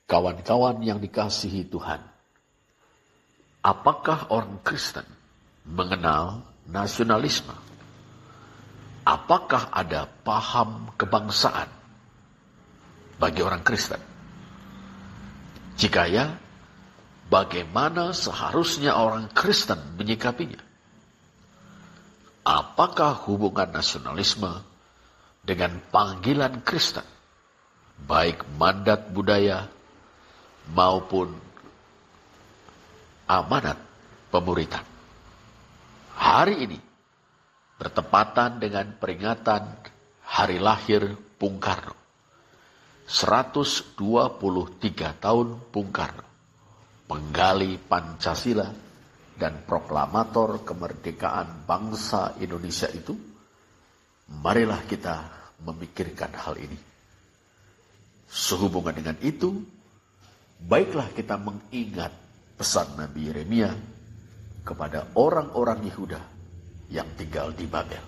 Kawan-kawan yang dikasihi Tuhan, apakah orang Kristen mengenal nasionalisme? Apakah ada paham kebangsaan bagi orang Kristen? Jika ya, bagaimana seharusnya orang Kristen menyikapinya? Apakah hubungan nasionalisme dengan panggilan Kristen, baik mandat budaya maupun amanat pemuritan? Hari ini bertepatan dengan peringatan hari lahir Bung Karno. 123 tahun Bung Karno menggali Pancasila dan proklamator kemerdekaan bangsa Indonesia itu. Marilah kita memikirkan hal ini. Sehubungan dengan itu, baiklah kita mengingat pesan Nabi Yeremia kepada orang-orang Yehuda yang tinggal di Babel.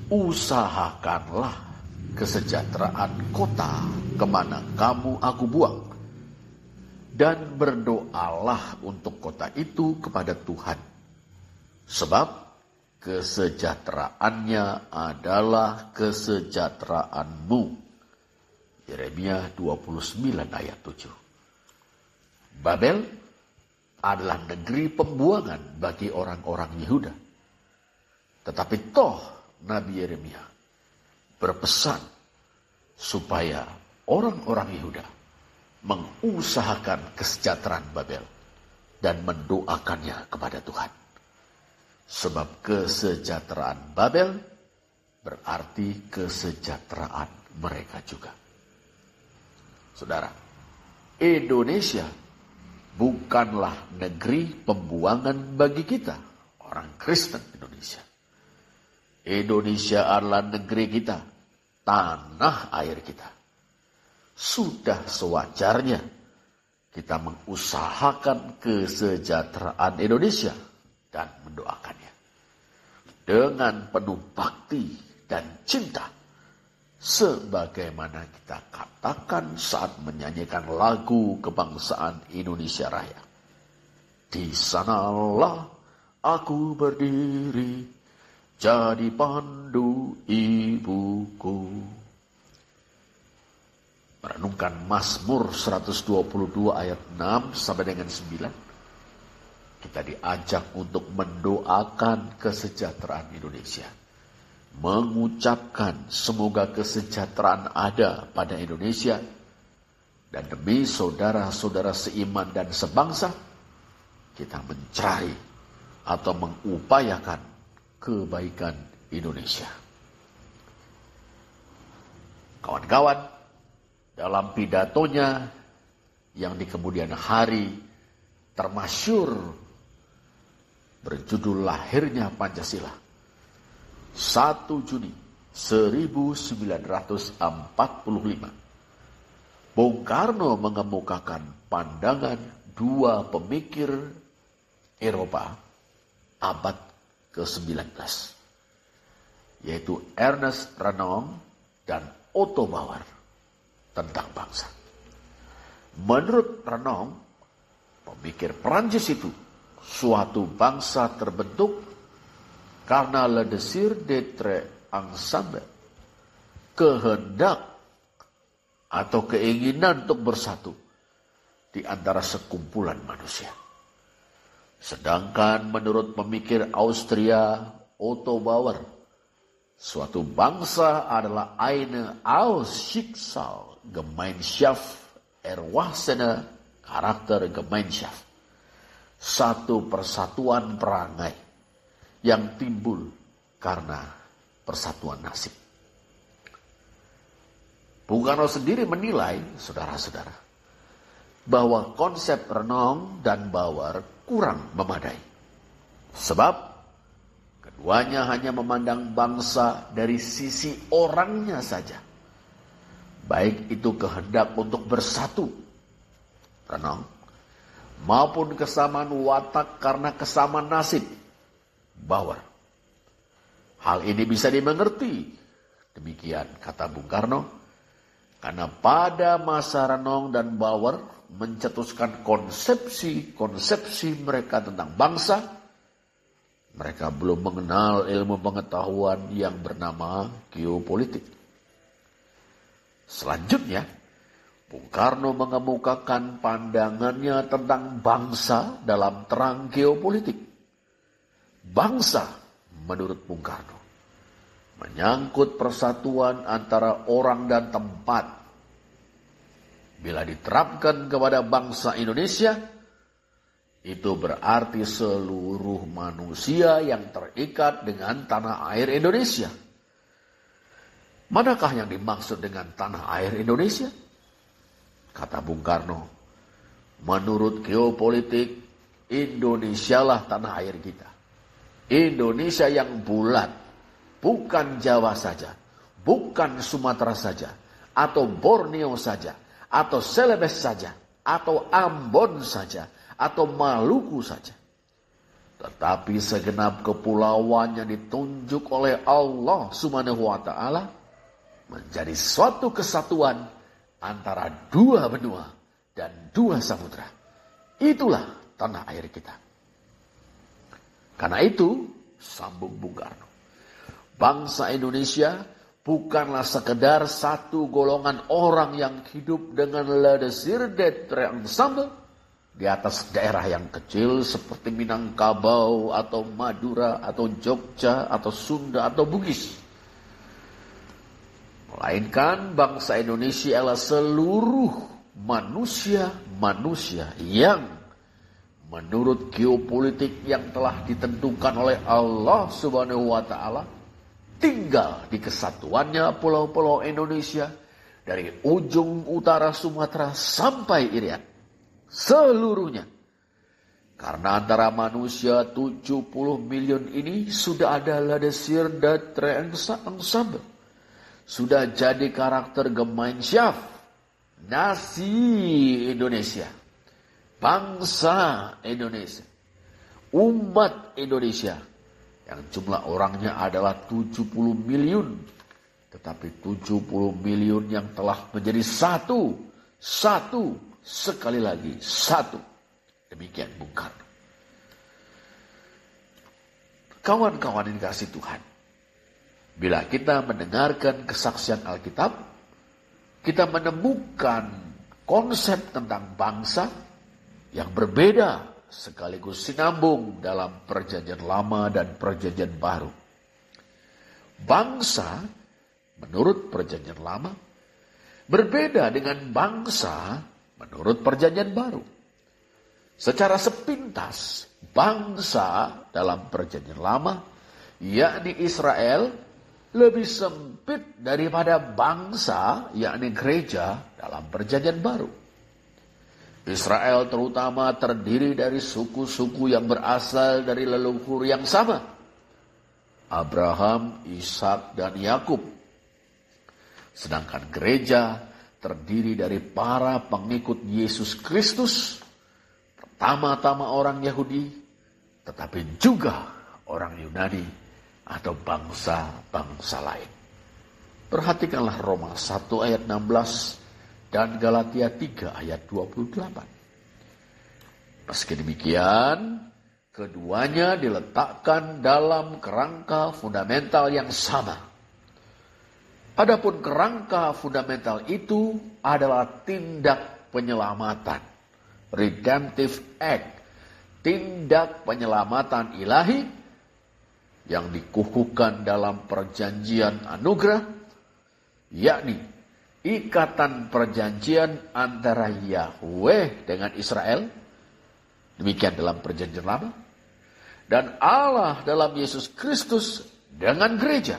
Usahakanlah kesejahteraan kota kemana kamu aku buang, dan berdoalah untuk kota itu kepada Tuhan, sebab kesejahteraannya adalah kesejahteraanmu. Yeremia 29 ayat 7. Babel adalah negeri pembuangan bagi orang-orang Yehuda. Tetapi toh Nabi Yeremia berpesan supaya orang-orang Yehuda mengusahakan kesejahteraan Babel dan mendoakannya kepada Tuhan. Sebab kesejahteraan Babel berarti kesejahteraan mereka juga. Saudara, Indonesia bukanlah negeri pembuangan bagi kita, orang Kristen Indonesia. Indonesia adalah negeri kita, tanah air kita. Sudah sewajarnya kita mengusahakan kesejahteraan Indonesia dan mendoakannya dengan penuh bakti dan cinta, sebagaimana kita katakan saat menyanyikan lagu kebangsaan Indonesia Raya. Di sanalah aku berdiri, jadi pandu ibuku. Merenungkan Mazmur 122 ayat 6 sampai dengan 9. Kita diajak untuk mendoakan kesejahteraan Indonesia. Mengucapkan semoga kesejahteraan ada pada Indonesia. Dan demi saudara-saudara seiman dan sebangsa, kita mencari atau mengupayakan kebaikan Indonesia. Kawan-kawan, dalam pidatonya yang di kemudian hari termasyur berjudul Lahirnya Pancasila, 1 Juni 1945, Bung Karno mengemukakan pandangan dua pemikir Eropa abad ke-19, yaitu Ernest Renan dan Otto Bauer, tentang bangsa. Menurut Renan, pemikir Prancis itu, suatu bangsa terbentuk karena le désir d'être ensemble, kehendak atau keinginan untuk bersatu di antara sekumpulan manusia. Sedangkan menurut pemikir Austria Otto Bauer, suatu bangsa adalah eine Ausschicksal Gemeinschaft erwachsene karakter Gemeinschaft, satu persatuan perangai yang timbul karena persatuan nasib. Bung Karno sendiri menilai, saudara-saudara, bahwa konsep Renan dan Bauer kurang memadai. Sebab keduanya hanya memandang bangsa dari sisi orangnya saja. Baik itu kehendak untuk bersatu, Renan, maupun kesamaan watak karena kesamaan nasib, Bauer. Hal ini bisa dimengerti. Demikian kata Bung Karno, Karena pada masa Renong dan Bauer mencetuskan konsepsi mereka tentang bangsa, mereka belum mengenal ilmu pengetahuan yang bernama geopolitik. Selanjutnya, Bung Karno mengemukakan pandangannya tentang bangsa dalam terang geopolitik. Bangsa, menurut Bung Karno, menyangkut persatuan antara orang dan tempat. Bila diterapkan kepada bangsa Indonesia, itu berarti seluruh manusia yang terikat dengan tanah air Indonesia. Manakah yang dimaksud dengan tanah air Indonesia? Kata Bung Karno, menurut geopolitik, Indonesialah tanah air kita. Indonesia yang bulat, bukan Jawa saja, bukan Sumatera saja, atau Borneo saja, atau Celebes saja, atau Ambon saja, atau Maluku saja. Tetapi segenap kepulauan yang ditunjuk oleh Allah Subhanahu wa Ta'ala menjadi suatu kesatuan antara dua benua dan dua samudra. Itulah tanah air kita. Karena itu, sambung Bung Karno, bangsa Indonesia bukanlah sekedar satu golongan orang yang hidup dengan ledesir ensemble di atas daerah yang kecil seperti Minangkabau atau Madura atau Jogja atau Sunda atau Bugis. Melainkan bangsa Indonesia adalah seluruh manusia yang menurut geopolitik yang telah ditentukan oleh Allah Subhanahu wa Ta'ala tinggal di kesatuannya pulau-pulau Indonesia dari ujung utara Sumatera sampai Irian. Seluruhnya. Karena antara manusia 70 miliar ini sudah ada ledesir dan ensemble. Sudah jadi karakter Gemeinschaft, nasi Indonesia, bangsa Indonesia, umat Indonesia yang jumlah orangnya adalah 70 miliar. Tetapi 70 miliar yang telah menjadi satu, sekali lagi satu. Demikian Bung Karno. Kawan-kawan yang dikasihi Tuhan, bila kita mendengarkan kesaksian Alkitab, kita menemukan konsep tentang bangsa yang berbeda sekaligus sinambung dalam Perjanjian Lama dan Perjanjian Baru. Bangsa menurut Perjanjian Lama berbeda dengan bangsa menurut Perjanjian Baru. Secara sepintas, bangsa dalam Perjanjian Lama, yakni Israel, lebih sempit daripada bangsa, yakni gereja dalam Perjanjian Baru. Israel terutama terdiri dari suku-suku yang berasal dari leluhur yang sama, Abraham, Ishak, dan Yakub. Sedangkan gereja terdiri dari para pengikut Yesus Kristus, pertama-tama orang Yahudi, tetapi juga orang Yunani atau bangsa-bangsa lain. Perhatikanlah Roma 1 ayat 16 dan Galatia 3 ayat 28. Meski demikian, keduanya diletakkan dalam kerangka fundamental yang sama. Adapun kerangka fundamental itu adalah tindak penyelamatan, redemptive act, tindak penyelamatan ilahi yang dikukuhkan dalam perjanjian anugerah, yakni ikatan perjanjian antara Yahweh dengan Israel, demikian dalam Perjanjian Lama, dan Allah dalam Yesus Kristus dengan gereja,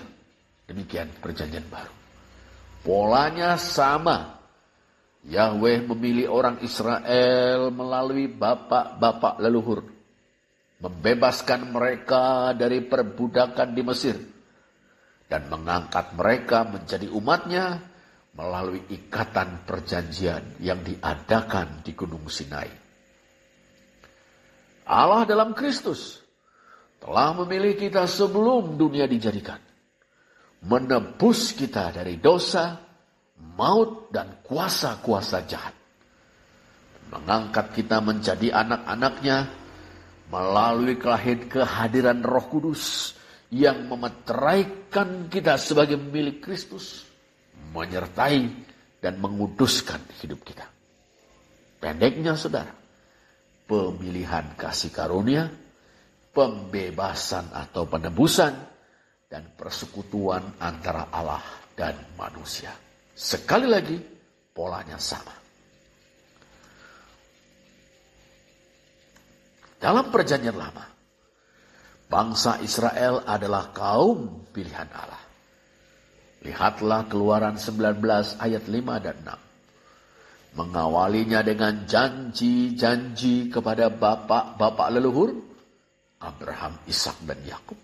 demikian Perjanjian Baru. Polanya sama. Yahweh memilih orang Israel melalui bapak-bapak leluhur, membebaskan mereka dari perbudakan di Mesir, dan mengangkat mereka menjadi umatnya melalui ikatan perjanjian yang diadakan di Gunung Sinai. Allah dalam Kristus telah memilih kita sebelum dunia dijadikan, menebus kita dari dosa, maut dan kuasa-kuasa jahat. Mengangkat kita menjadi anak-anaknya melalui kehadiran Roh Kudus yang memeteraikan kita sebagai milik Kristus, menyertai dan menguduskan hidup kita. Pendeknya saudara, pemilihan kasih karunia, pembebasan atau penebusan, dan persekutuan antara Allah dan manusia. Sekali lagi, polanya sama. Dalam perjanjian lama, bangsa Israel adalah kaum pilihan Allah. Lihatlah Keluaran 19 ayat 5 dan 6. Mengawalinya dengan janji-janji kepada bapak-bapak leluhur, Abraham, Ishak dan Yakub.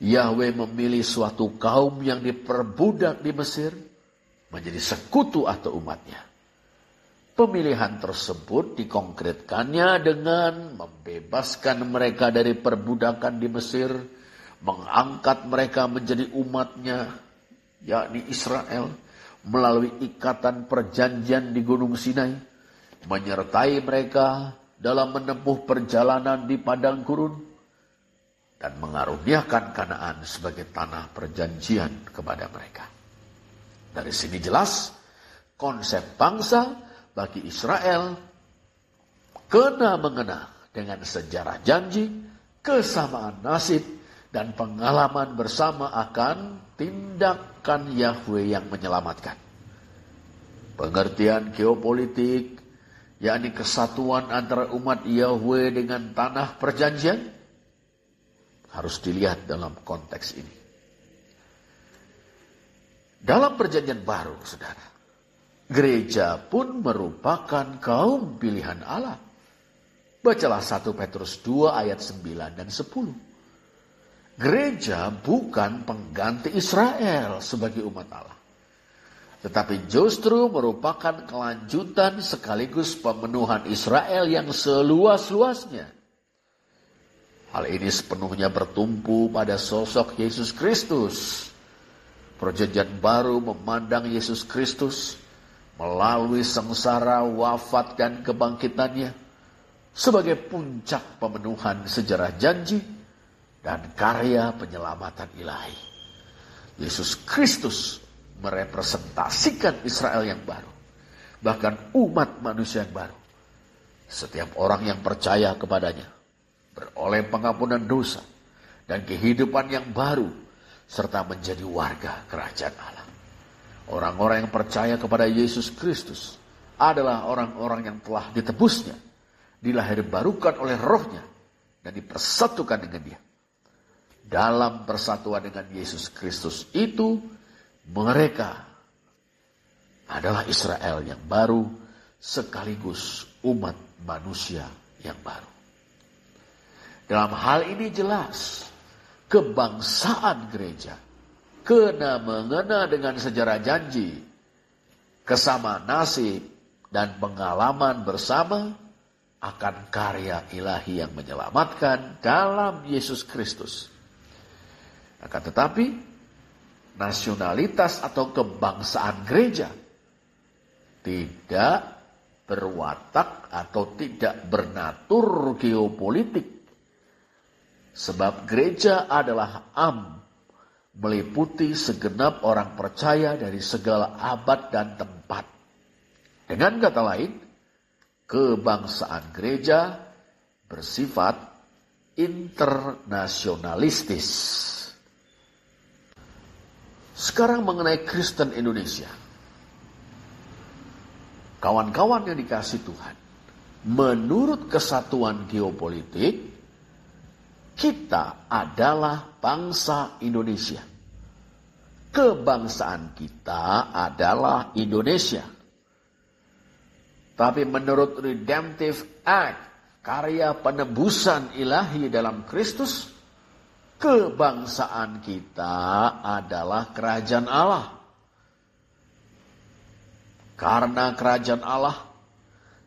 Yahweh memilih suatu kaum yang diperbudak di Mesir menjadi sekutu atau umatnya. Pemilihan tersebut dikonkretkannya dengan membebaskan mereka dari perbudakan di Mesir, mengangkat mereka menjadi umatnya, yakni Israel, melalui ikatan perjanjian di Gunung Sinai, menyertai mereka dalam menempuh perjalanan di padang gurun, dan mengaruniakan Kanaan sebagai tanah perjanjian kepada mereka. Dari sini jelas, konsep bangsa bagi Israel kena mengena dengan sejarah janji, kesamaan nasib, dan pengalaman bersama akan tindakan Yahweh yang menyelamatkan. Pengertian geopolitik, yakni kesatuan antara umat Yahweh dengan tanah perjanjian, harus dilihat dalam konteks ini. Dalam perjanjian baru, saudara, gereja pun merupakan kaum pilihan Allah. Bacalah 1 Petrus 2 ayat 9 dan 10. Gereja bukan pengganti Israel sebagai umat Allah, tetapi justru merupakan kelanjutan sekaligus pemenuhan Israel yang seluas-luasnya. Hal ini sepenuhnya bertumpu pada sosok Yesus Kristus. Perjanjian baru memandang Yesus Kristus melalui sengsara, wafat, dan kebangkitannya sebagai puncak pemenuhan sejarah janji dan karya penyelamatan ilahi. Yesus Kristus merepresentasikan Israel yang baru, bahkan umat manusia yang baru. Setiap orang yang percaya kepadanya beroleh pengampunan dosa dan kehidupan yang baru, serta menjadi warga kerajaan Allah. Orang-orang yang percaya kepada Yesus Kristus adalah orang-orang yang telah ditebusnya, dilahirbarukan oleh Roh-Nya, dan dipersatukan dengan Dia. Dalam persatuan dengan Yesus Kristus itu, mereka adalah Israel yang baru, sekaligus umat manusia yang baru. Dalam hal ini jelas, kebangsaan gereja kena mengena dengan sejarah janji, kesamaan nasib, dan pengalaman bersama akan karya ilahi yang menyelamatkan dalam Yesus Kristus. Akan tetapi, nasionalitas atau kebangsaan gereja tidak berwatak atau tidak bernatur geopolitik. Sebab gereja adalah meliputi segenap orang percaya dari segala abad dan tempat. Dengan kata lain, kebangsaan gereja bersifat internasionalistis. Sekarang mengenai Kristen Indonesia. Kawan-kawan yang dikasihi Tuhan, menurut kesatuan geopolitik, kita adalah bangsa Indonesia. Kebangsaan kita adalah Indonesia. Tapi menurut Redemptive Act, karya penebusan ilahi dalam Kristus, kebangsaan kita adalah kerajaan Allah. Karena kerajaan Allah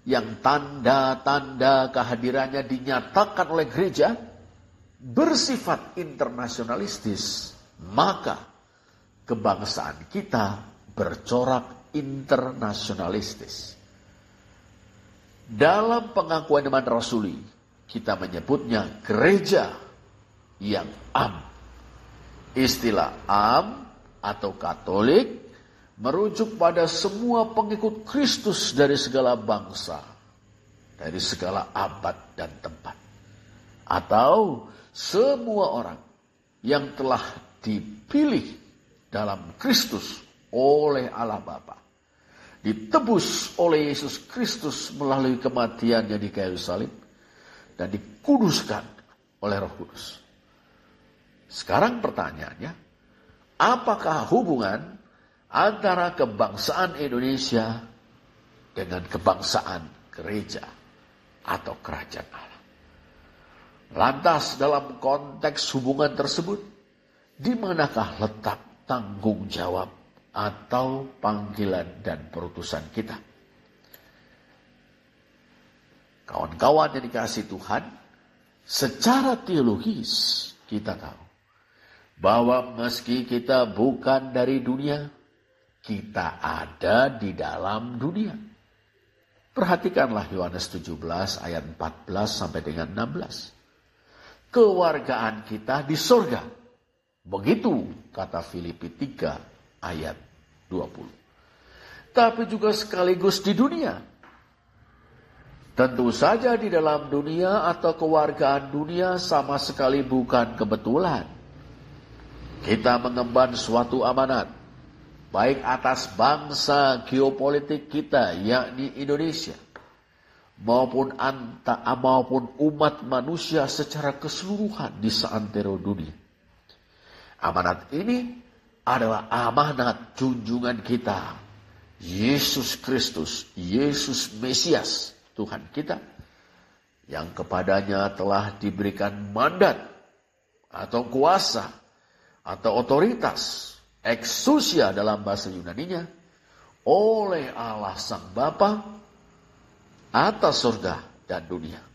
yang tanda-tanda kehadirannya dinyatakan oleh gereja bersifat internasionalistis, maka kebangsaan kita bercorak internasionalistis. Dalam pengakuan iman rasuli, kita menyebutnya gereja yang am. Istilah am atau Katolik merujuk pada semua pengikut Kristus dari segala bangsa, dari segala abad dan tempat, atau semua orang yang telah dipilih dalam Kristus oleh Allah Bapa, ditebus oleh Yesus Kristus melalui kematiannya di kayu salib, dan dikuduskan oleh Roh Kudus. Sekarang pertanyaannya, apakah hubungan antara kebangsaan Indonesia dengan kebangsaan gereja atau kerajaan Allah? Lantas dalam konteks hubungan tersebut, di manakah letak tanggung jawab atau panggilan dan perutusan kita? Kawan-kawan yang dikasihi Tuhan, secara teologis kita tahu bahwa meski kita bukan dari dunia, kita ada di dalam dunia. Perhatikanlah Yohanes 17 ayat 14 sampai dengan 16. Kewargaan kita di sorga. Begitu kata Filipi 3 ayat 20. Tapi juga sekaligus di dunia. Tentu saja di dalam dunia atau kewargaan dunia sama sekali bukan kebetulan. Kita mengemban suatu amanat, baik atas bangsa geopolitik kita, yakni Indonesia, maupun umat manusia secara keseluruhan di seantero dunia. Amanat ini adalah amanat junjungan kita, Yesus Kristus, Yesus Mesias, Tuhan kita, yang kepadanya telah diberikan mandat atau kuasa atau otoritas, exousia dalam bahasa Yunaninya, oleh Allah Sang Bapa atas surga dan dunia.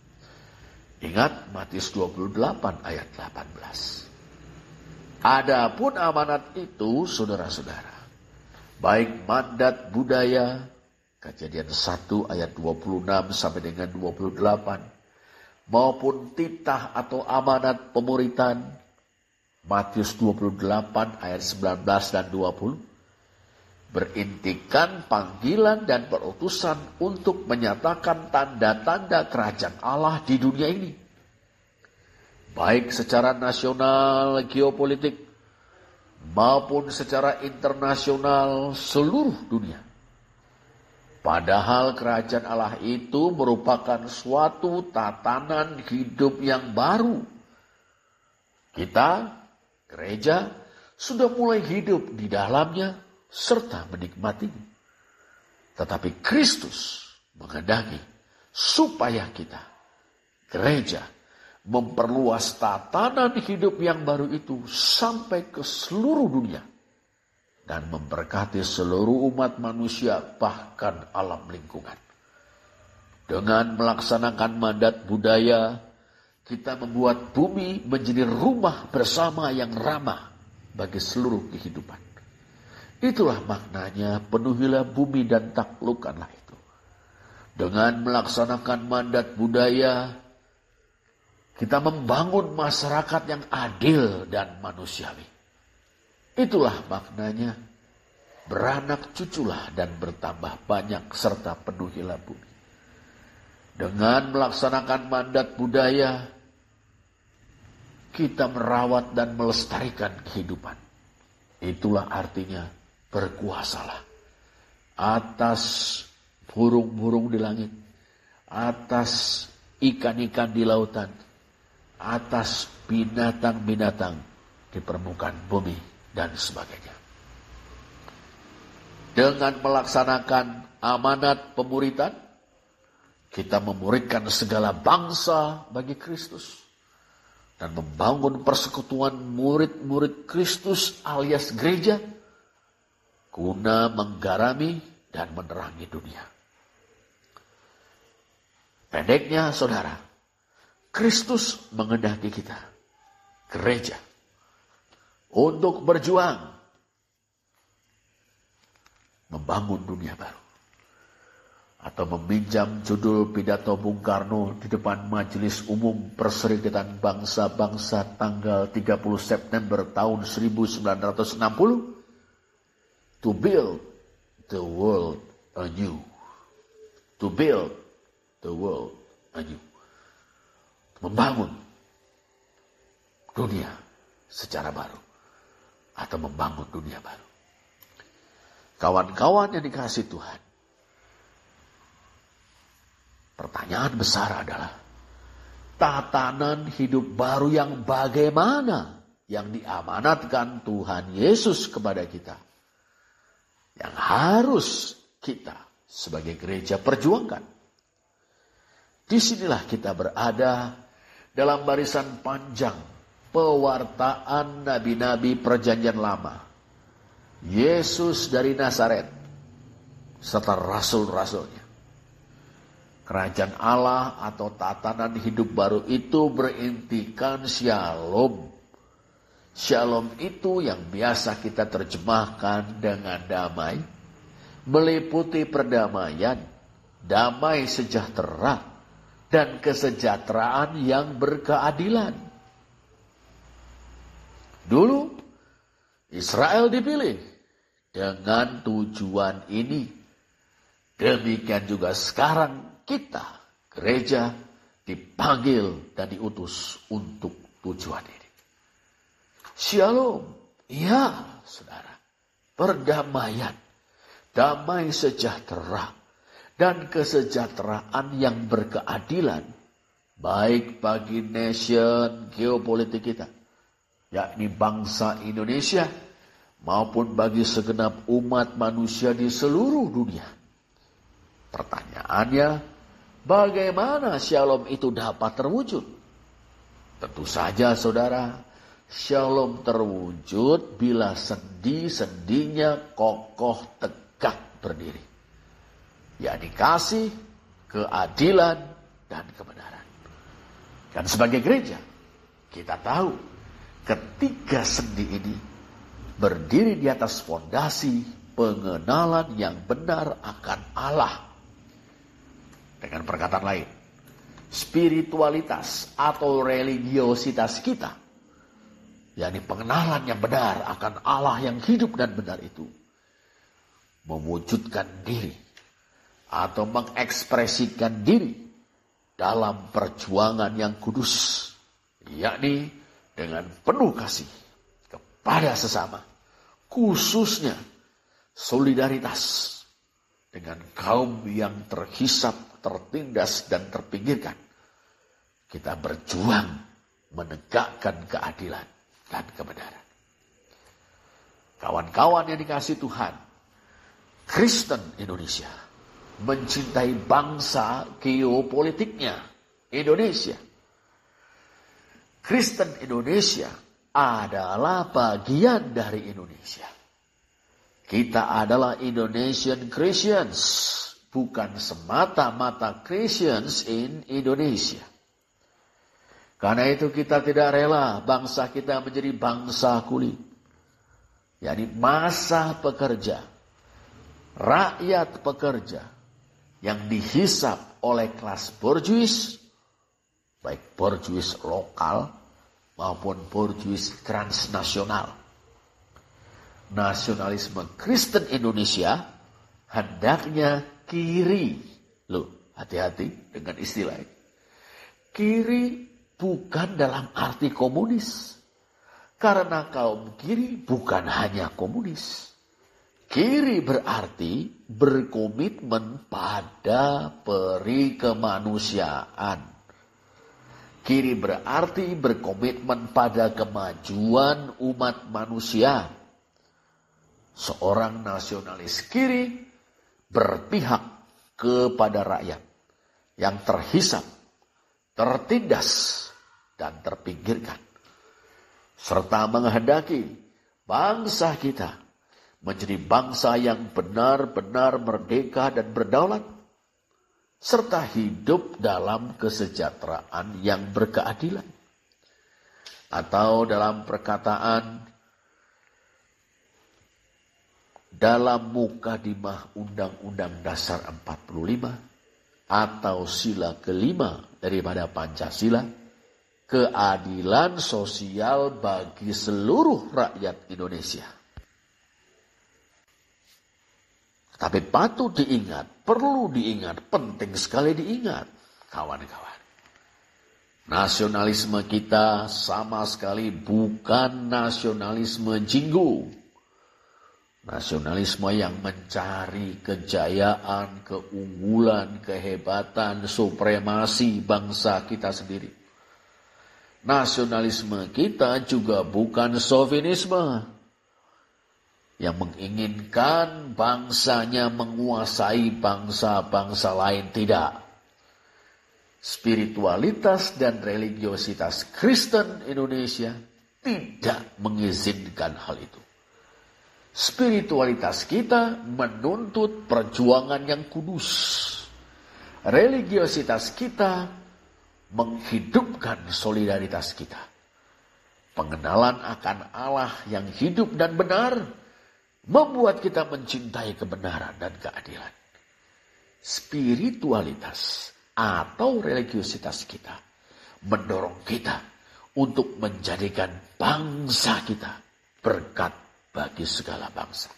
Ingat Matius 28 ayat 18. Adapun amanat itu, saudara-saudara, baik mandat budaya, Kejadian 1 ayat 26 sampai dengan 28, maupun titah atau amanat pemuritan, Matius 28 ayat 19 dan 20, berintikan panggilan dan perutusan untuk menyatakan tanda-tanda kerajaan Allah di dunia ini, baik secara nasional geopolitik maupun secara internasional seluruh dunia. Padahal kerajaan Allah itu merupakan suatu tatanan hidup yang baru. Kita, gereja, sudah mulai hidup di dalamnya serta menikmatinya. Tetapi Kristus menghendaki supaya kita, gereja, memperluas tatanan hidup yang baru itu sampai ke seluruh dunia dan memberkati seluruh umat manusia, bahkan alam lingkungan. Dengan melaksanakan mandat budaya, kita membuat bumi menjadi rumah bersama yang ramah bagi seluruh kehidupan. Itulah maknanya penuhilah bumi dan taklukkanlah itu. Dengan melaksanakan mandat budaya, kita membangun masyarakat yang adil dan manusiawi. Itulah maknanya beranak cuculah dan bertambah banyak serta penuhilah bumi. Dengan melaksanakan mandat budaya, kita merawat dan melestarikan kehidupan. Itulah artinya berkuasalah atas burung-burung di langit, atas ikan-ikan di lautan, atas binatang-binatang di permukaan bumi, dan sebagainya. Dengan melaksanakan amanat pemuritan, kita memuridkan segala bangsa bagi Kristus dan membangun persekutuan murid-murid Kristus alias gereja guna menggarami dan menerangi dunia. Pendeknya, saudara, Kristus menghendaki kita, gereja, untuk berjuang membangun dunia baru. Atau meminjam judul pidato Bung Karno di depan Majelis Umum Perserikatan Bangsa-Bangsa tanggal 30 September tahun 1960, to build the world anew. To build the world anew. Membangun dunia secara baru. Atau membangun dunia baru. Kawan-kawan yang dikasihi Tuhan, pertanyaan besar adalah tatanan hidup baru yang bagaimana yang diamanatkan Tuhan Yesus kepada kita, yang harus kita sebagai gereja perjuangkan. Disinilah kita berada dalam barisan panjang pewartaan nabi-nabi perjanjian lama, Yesus dari Nazaret serta rasul-rasulnya. Kerajaan Allah atau tatanan hidup baru itu berintikan shalom. Shalom itu yang biasa kita terjemahkan dengan damai, meliputi perdamaian, damai sejahtera, dan kesejahteraan yang berkeadilan. Dulu Israel dipilih dengan tujuan ini. Demikian juga sekarang kita, gereja, dipanggil dan diutus untuk tujuan ini. Shalom, ya saudara, perdamaian, damai sejahtera, dan kesejahteraan yang berkeadilan, baik bagi nation geopolitik kita, yakni bangsa Indonesia, maupun bagi segenap umat manusia di seluruh dunia. Pertanyaannya, bagaimana shalom itu dapat terwujud? Tentu saja saudara, shalom terwujud bila sendi-sendinya kokoh tegak berdiri. Yakni kasih, keadilan, dan kebenaran. Dan sebagai gereja, kita tahu ketiga sendi ini berdiri di atas fondasi pengenalan yang benar akan Allah. Dengan perkataan lain, spiritualitas atau religiositas kita, yakni pengenalan yang benar akan Allah yang hidup dan benar itu, mewujudkan diri atau mengekspresikan diri dalam perjuangan yang kudus, yakni dengan penuh kasih kepada sesama, khususnya solidaritas dengan kaum yang terhisap, tertindas, dan terpinggirkan. Kita berjuang menegakkan keadilan dan kebenaran. Kawan-kawan yang dikasihi Tuhan, Kristen Indonesia mencintai bangsa geopolitiknya, Indonesia. Kristen Indonesia adalah bagian dari Indonesia. Kita adalah Indonesian Christians, bukan semata-mata Christians in Indonesia. Karena itu kita tidak rela bangsa kita menjadi bangsa kulit, yakni massa pekerja, rakyat pekerja yang dihisap oleh kelas borjuis, baik borjuis lokal maupun borjuis transnasional. Nasionalisme Kristen Indonesia hendaknya kiri. Loh, hati-hati dengan istilah ini. Kiri bukan dalam arti komunis. Karena kaum kiri bukan hanya komunis. Kiri berarti berkomitmen pada peri kemanusiaan. Kiri berarti berkomitmen pada kemajuan umat manusia. Seorang nasionalis kiri berpihak kepada rakyat yang terhisap, tertindas, dan terpinggirkan. Serta menghendaki bangsa kita menjadi bangsa yang benar-benar merdeka dan berdaulat, serta hidup dalam kesejahteraan yang berkeadilan. Atau dalam perkataan dalam Mukadimah Undang-Undang Dasar 45 atau sila kelima daripada Pancasila, keadilan sosial bagi seluruh rakyat Indonesia. Tapi patut diingat, perlu diingat, penting sekali diingat, kawan-kawan. Nasionalisme kita sama sekali bukan nasionalisme jinggu. Nasionalisme yang mencari kejayaan, keunggulan, kehebatan, supremasi bangsa kita sendiri. Nasionalisme kita juga bukan sovinisme yang menginginkan bangsanya menguasai bangsa-bangsa lain, tidak. Spiritualitas dan religiositas Kristen Indonesia tidak mengizinkan hal itu. Spiritualitas kita menuntut perjuangan yang kudus. Religiositas kita menghidupkan solidaritas kita. Pengenalan akan Allah yang hidup dan benar membuat kita mencintai kebenaran dan keadilan. Spiritualitas atau religiositas kita mendorong kita untuk menjadikan bangsa kita berkat bagi segala bangsa.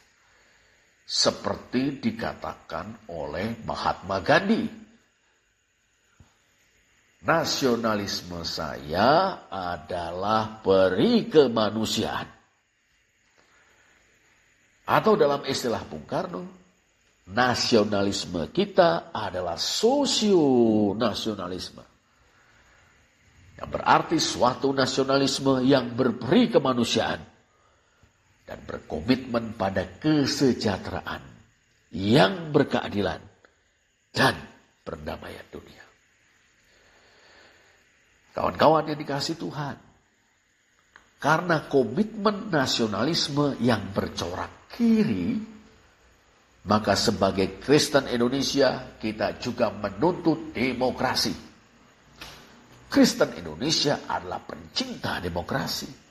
Seperti dikatakan oleh Mahatma Gandhi, nasionalisme saya adalah peri kemanusiaan. Atau dalam istilah Bung Karno, nasionalisme kita adalah sosionasionalisme. Yang berarti suatu nasionalisme yang berperi kemanusiaan dan berkomitmen pada kesejahteraan yang berkeadilan dan perdamaian dunia. Kawan-kawan yang dikasihi Tuhan, karena komitmen nasionalisme yang bercorak kiri, maka sebagai Kristen Indonesia kita juga menuntut demokrasi. Kristen Indonesia adalah pencinta demokrasi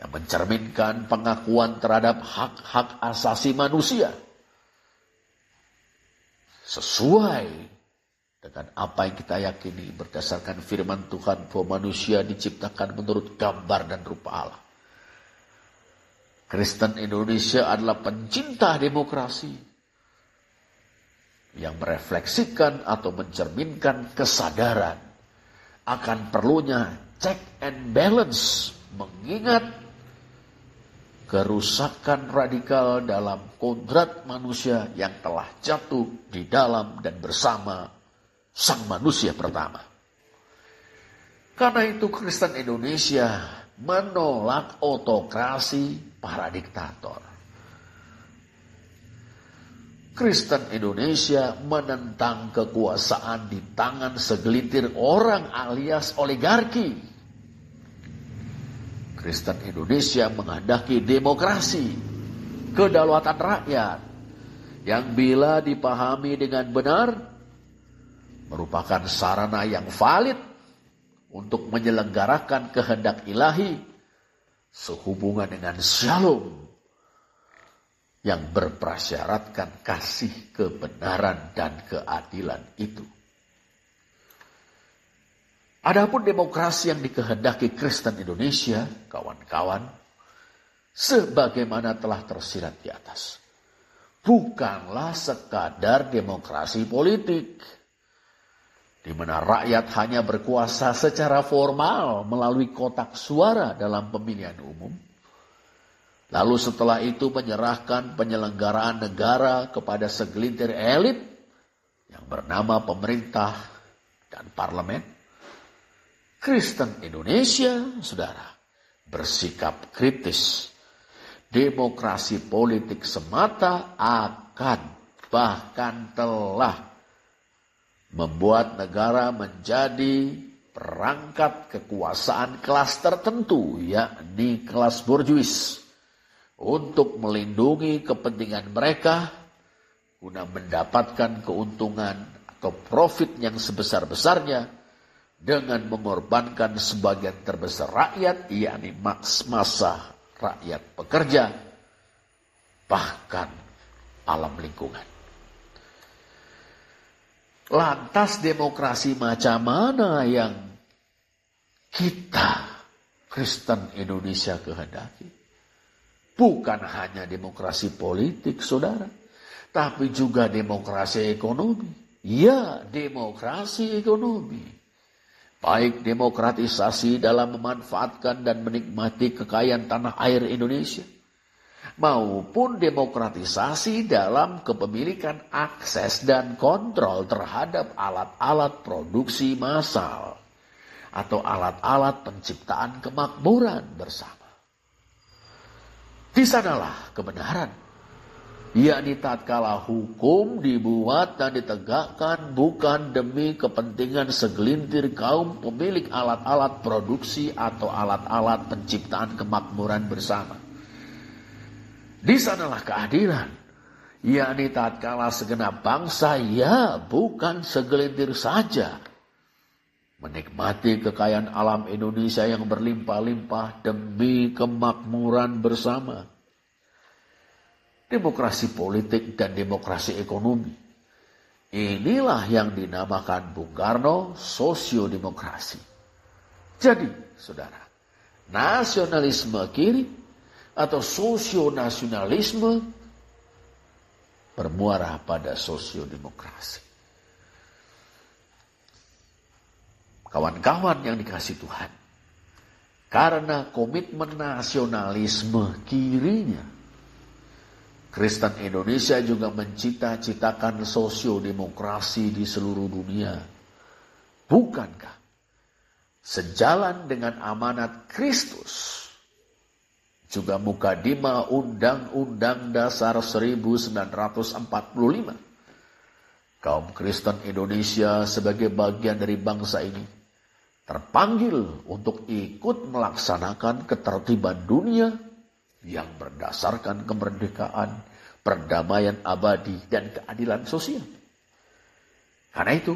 yang mencerminkan pengakuan terhadap hak-hak asasi manusia sesuai dengan apa yang kita yakini berdasarkan firman Tuhan bahwa manusia diciptakan menurut gambar dan rupa Allah. Kristen Indonesia adalah pencinta demokrasi yang merefleksikan atau mencerminkan kesadaran akan perlunya check and balance, mengingat kerusakan radikal dalam kodrat manusia yang telah jatuh di dalam dan bersama sang manusia pertama. Karena itu Kristen Indonesia menolak autokrasi para diktator. Kristen Indonesia menentang kekuasaan di tangan segelintir orang alias oligarki. Kristen Indonesia menghendaki demokrasi, kedaulatan rakyat, yang bila dipahami dengan benar, merupakan sarana yang valid untuk menyelenggarakan kehendak ilahi sehubungan dengan shalom yang berprasyaratkan kasih, kebenaran, dan keadilan itu. Adapun demokrasi yang dikehendaki Kristen Indonesia, kawan-kawan, sebagaimana telah tersirat di atas, bukanlah sekadar demokrasi politik, di mana rakyat hanya berkuasa secara formal melalui kotak suara dalam pemilihan umum, lalu setelah itu menyerahkan penyelenggaraan negara kepada segelintir elit yang bernama pemerintah dan parlemen. Kristen Indonesia, saudara, bersikap kritis. Demokrasi politik semata akan bahkan telah membuat negara menjadi perangkat kekuasaan kelas tertentu, yakni kelas borjuis, untuk melindungi kepentingan mereka guna mendapatkan keuntungan atau profit yang sebesar-besarnya dengan mengorbankan sebagian terbesar rakyat, yakni massa rakyat pekerja, bahkan alam lingkungan. Lantas demokrasi macam mana yang kita Kristen Indonesia kehendaki? Bukan hanya demokrasi politik, saudara, tapi juga demokrasi ekonomi. Ya, demokrasi ekonomi. Baik demokratisasi dalam memanfaatkan dan menikmati kekayaan tanah air Indonesia, maupun demokratisasi dalam kepemilikan akses dan kontrol terhadap alat-alat produksi massal atau alat-alat penciptaan kemakmuran bersama. Di sanalah kebenaran, yakni tatkala hukum dibuat dan ditegakkan bukan demi kepentingan segelintir kaum pemilik alat-alat produksi atau alat-alat penciptaan kemakmuran bersama. Di sanalah keadilan, yakni tatkala segenap bangsa, ya bukan segelintir saja, menikmati kekayaan alam Indonesia yang berlimpah-limpah demi kemakmuran bersama. Demokrasi politik dan demokrasi ekonomi, inilah yang dinamakan Bung Karno sosiodemokrasi. Jadi, saudara, nasionalisme kiri atau sosionasionalisme bermuara pada sosiodemokrasi. Kawan-kawan yang dikasihi Tuhan, karena komitmen nasionalisme kirinya, Kristen Indonesia juga mencita-citakan sosiodemokrasi di seluruh dunia. Bukankah sejalan dengan amanat Kristus, juga mukadimah Undang-Undang Dasar 1945, kaum Kristen Indonesia sebagai bagian dari bangsa ini terpanggil untuk ikut melaksanakan ketertiban dunia yang berdasarkan kemerdekaan, perdamaian abadi, dan keadilan sosial. Karena itu,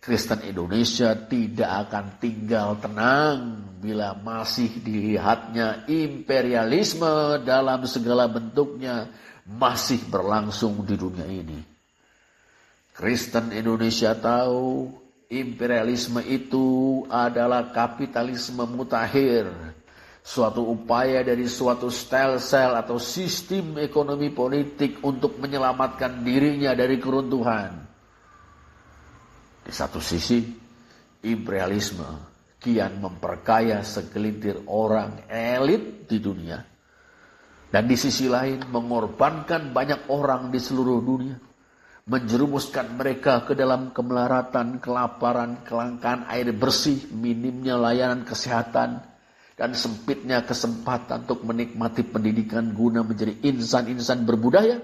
Kristen Indonesia tidak akan tinggal tenang bila masih dilihatnya imperialisme dalam segala bentuknya masih berlangsung di dunia ini. Kristen Indonesia tahu imperialisme itu adalah kapitalisme mutakhir, suatu upaya dari suatu sel-sel atau sistem ekonomi politik untuk menyelamatkan dirinya dari keruntuhan. Di satu sisi, imperialisme kian memperkaya segelintir orang elit di dunia, dan di sisi lain mengorbankan banyak orang di seluruh dunia, menjerumuskan mereka ke dalam kemelaratan, kelaparan, kelangkaan air bersih, minimnya layanan kesehatan, dan sempitnya kesempatan untuk menikmati pendidikan guna menjadi insan-insan berbudaya,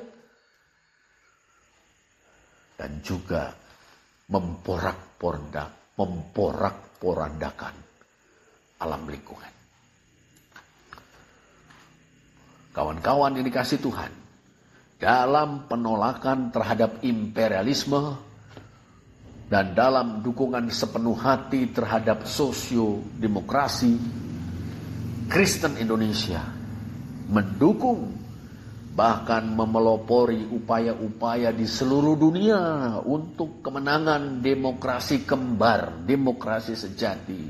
dan juga memporak-porandakan alam lingkungan. Kawan-kawan yang dikasihi Tuhan, dalam penolakan terhadap imperialisme dan dalam dukungan sepenuh hati terhadap sosiodemokrasi, Kristen Indonesia mendukung bahkan memelopori upaya-upaya di seluruh dunia untuk kemenangan demokrasi kembar, demokrasi sejati,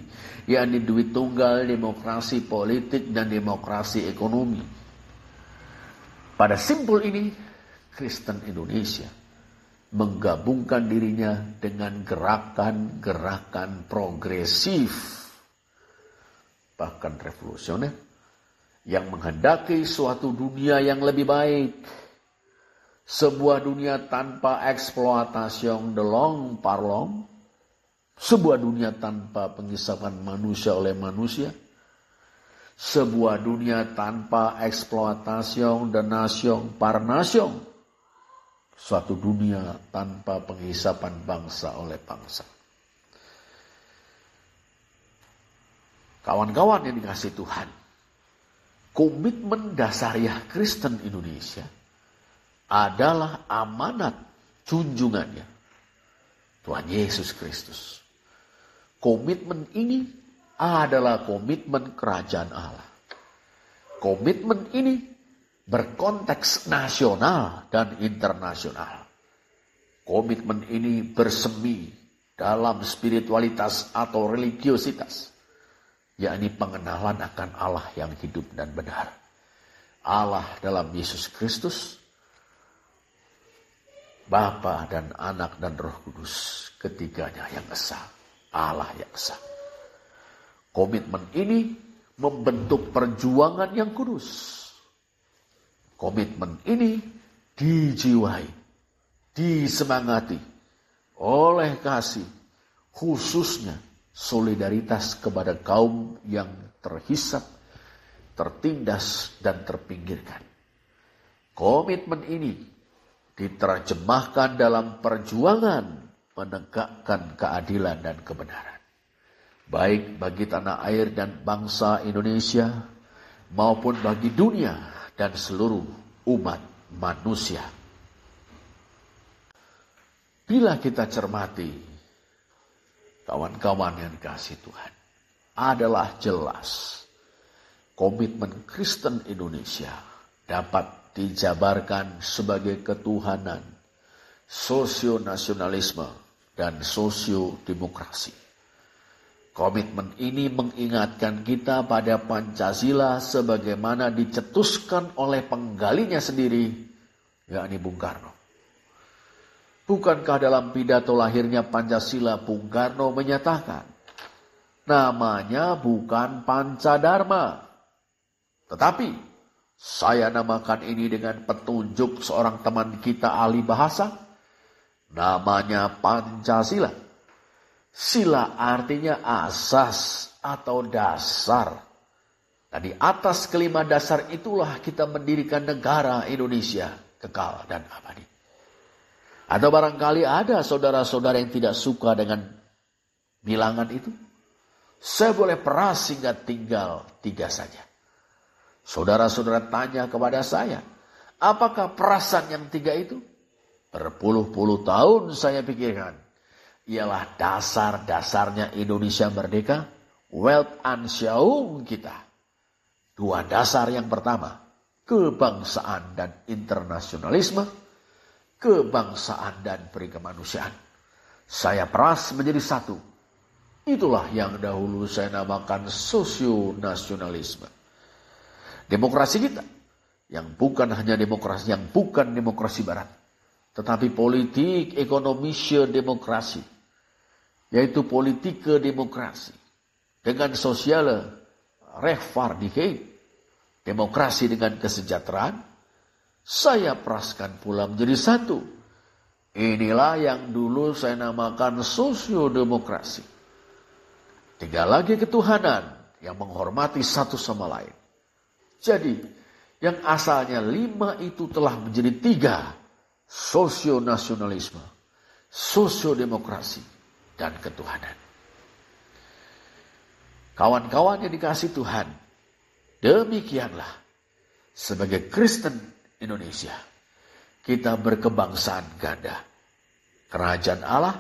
yakni duit tunggal, demokrasi politik, dan demokrasi ekonomi. Pada simpul ini, Kristen Indonesia menggabungkan dirinya dengan gerakan-gerakan progresif, bahkan revolusioner, yang menghendaki suatu dunia yang lebih baik. Sebuah dunia tanpa eksploitasi de long par long. Sebuah dunia tanpa pengisapan manusia oleh manusia. Sebuah dunia tanpa eksploitasi de nation par nation. Suatu dunia tanpa penghisapan bangsa oleh bangsa. Kawan-kawan yang dikasihi Tuhan, komitmen dasariah Kristen Indonesia adalah amanat junjungannya Tuhan Yesus Kristus. Komitmen ini adalah komitmen kerajaan Allah. Komitmen ini berkonteks nasional dan internasional. Komitmen ini bersemi dalam spiritualitas atau religiositas, yakni pengenalan akan Allah yang hidup dan benar. Allah dalam Yesus Kristus, Bapa dan Anak dan Roh Kudus, ketiganya yang esa, Allah yang esa. Komitmen ini membentuk perjuangan yang kudus. Komitmen ini dijiwai, disemangati oleh kasih, khususnya solidaritas kepada kaum yang terhisap, tertindas, dan terpinggirkan. Komitmen ini diterjemahkan dalam perjuangan menegakkan keadilan dan kebenaran, baik bagi tanah air dan bangsa Indonesia, maupun bagi dunia dan seluruh umat manusia. Bila kita cermati, kawan-kawan yang dikasihi Tuhan, adalah jelas komitmen Kristen Indonesia dapat dijabarkan sebagai ketuhanan, sosionasionalisme, dan sosiodemokrasi. Komitmen ini mengingatkan kita pada Pancasila sebagaimana dicetuskan oleh penggalinya sendiri, yakni Bung Karno. Bukankah dalam pidato lahirnya Pancasila Bung Karno menyatakan, namanya bukan Pancadharma, tetapi saya namakan ini dengan petunjuk seorang teman kita ahli bahasa, namanya Pancasila. Sila artinya asas atau dasar. Nah, di atas kelima dasar itulah kita mendirikan negara Indonesia kekal dan abadi. Atau barangkali ada saudara-saudara yang tidak suka dengan bilangan itu. Saya boleh peras hingga tinggal 3 saja. Saudara-saudara tanya kepada saya, apakah perasan yang 3 itu? Berpuluh-puluh tahun saya pikirkan. Ialah dasar-dasarnya Indonesia merdeka, Weltanschauung kita. 2 dasar yang pertama, kebangsaan dan internasionalisme, kebangsaan dan perikemanusiaan. Saya peras menjadi 1. Itulah yang dahulu saya namakan sosionasionalisme. Demokrasi kita, yang bukan hanya demokrasi, yang bukan demokrasi barat, tetapi politik ekonomische demokrasi, yaitu politieke demokrasi dengan sosiale rechtvaardigheid, demokrasi dengan kesejahteraan, saya peraskan pula menjadi 1. Inilah yang dulu saya namakan sosiodemokrasi. 3 lagi ketuhanan yang menghormati satu sama lain. Jadi yang asalnya 5 itu telah menjadi 3. Sosionasionalisme, sosiodemokrasi, dan ketuhanan. Kawan-kawan yang dikasihi Tuhan, demikianlah sebagai Kristen Indonesia kita berkebangsaan ganda, kerajaan Allah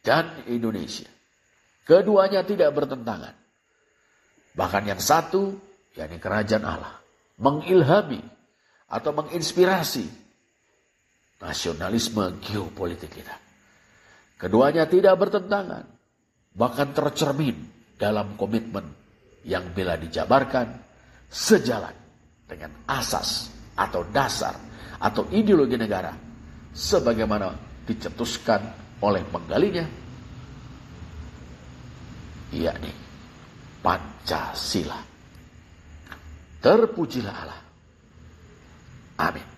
dan Indonesia. Keduanya tidak bertentangan. Bahkan yang satu, yakni kerajaan Allah, mengilhami atau menginspirasi nasionalisme geopolitik kita. Keduanya tidak bertentangan, bahkan tercermin dalam komitmen yang bila dijabarkan sejalan dengan asas atau dasar atau ideologi negara sebagaimana dicetuskan oleh penggalinya, yakni Pancasila. Terpujilah Allah. Amin.